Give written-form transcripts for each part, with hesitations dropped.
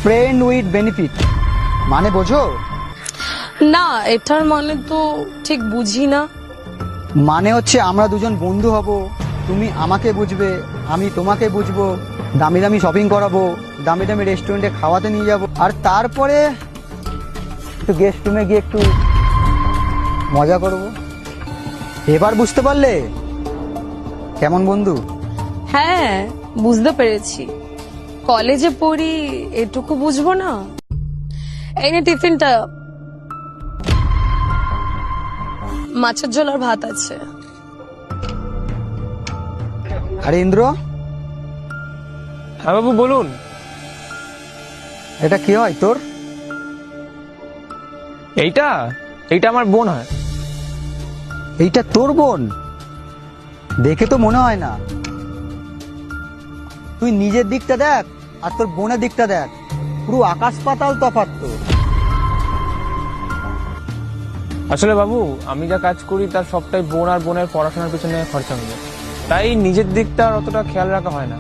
Friend with benefit মানে বোঝো? না, এটার মানে তো ঠিক বুঝি না। মানে হচ্ছে আমরা দুজন বন্ধু হব, তুমি আমাকে বুঝবে, আমি তোমাকে বুঝবো, দামি দামি শপিং করাবো, দামি দামি রেস্টুরেন্টে খাওয়াতে নিয়ে যাব, আর তারপরে একটু গেস্ট রুমে গিয়ে একটু মজা করব। এবার বুঝতে পারলে কেমন বন্ধু? হ্যাঁ, বুঝতে পেরেছি। কলেজে পড়ি, এটুকু বুঝবো না? এই নে টিফিনটা, মাছের ঝোল আর ভাত আছে। আরে ইন্দ্র, হ্যাঁ বাবু বলুন। এটা কি হয় তোর? এইটা এইটা আমার বোন হয়। এইটা তোর বোন? দেখে তো মনে হয় না। তুই নিজের দিকটা দেখ আর তোর বোনের দিকটা দেখ, পুরো আকাশ পাতাল তফাৎ তো। আসলে বাবু, আমি যা কাজ করি তার সবটাই বোন আর বোনের পড়াশোনার পিছনে খরচা হয়ে যায়, তাই নিজের দিকটা আর অতটা খেয়াল রাখা হয় না।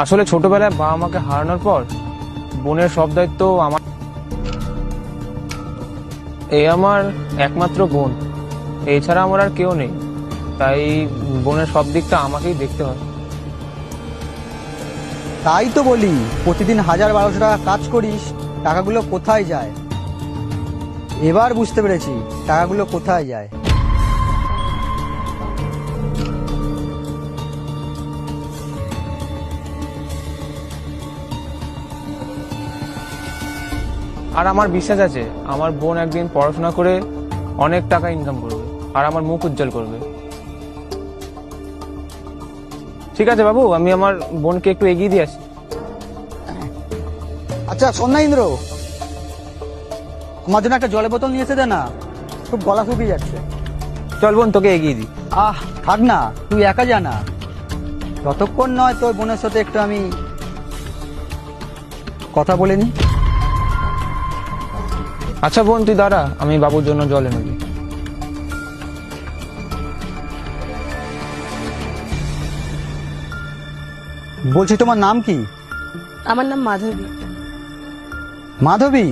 আসলে ছোটবেলায় বাবা মাকে হারানোর পর বোনের সব দায়িত্ব আমার। এই আমার একমাত্র বোন, এছাড়া আমার আর কেউ নেই, তাই বোনের সব দিকটা আমাকেই দেখতে হয়। তাই তো বলি, প্রতিদিন 1000-1200 টাকা কাজ করিস, টাকাগুলো কোথায় যায়? এবার বুঝতে পেরেছি টাকাগুলো কোথায় যায়। আর আমার বিশ্বাস আছে আমার বোন একদিন পড়াশোনা করে অনেক টাকা ইনকাম করবে আর আমার মুখ উজ্জ্বল করবে। ঠিক আছে বাবু, আমি আমার বোনকে একটু এগিয়ে দিয়ে আসি। আচ্ছা শোন না ইন্দ্র, আমার জন্য একটা জলের বোতল নিয়ে এসে দে না, খুব গলা শুকিয়ে যাচ্ছে। চল বোন, তোকে এগিয়ে দিই। থাক না, তুই একা যা না, যতক্ষণ নয় তোর বোনের সাথে একটু আমি কথা বলে নি। আচ্ছা বোন, তুই দাঁড়া, আমি বাবুর জন্য জল এনে দিই। বলছি তোমার নাম কি? আমার নাম মাধবী। মাধবী?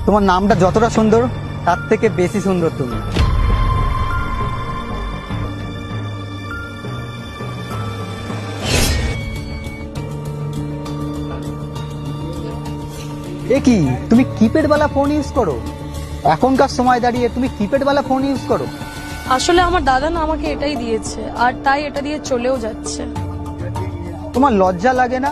তোমার নামটা যতটা সুন্দর তার থেকে বেশি সুন্দর তুমি। এ কি, তুমি কিপ্যাড ওয়ালা ফোন ইউজ করো? এখনকার সময় দাঁড়িয়ে তুমি কিপ্যাড ওয়ালা ফোন ইউজ করো? আসলে আমার দাদা না আমাকে এটাই দিয়েছে, আর তাই এটা দিয়ে চলেও যাচ্ছে। তোমার লজ্জা লাগে না?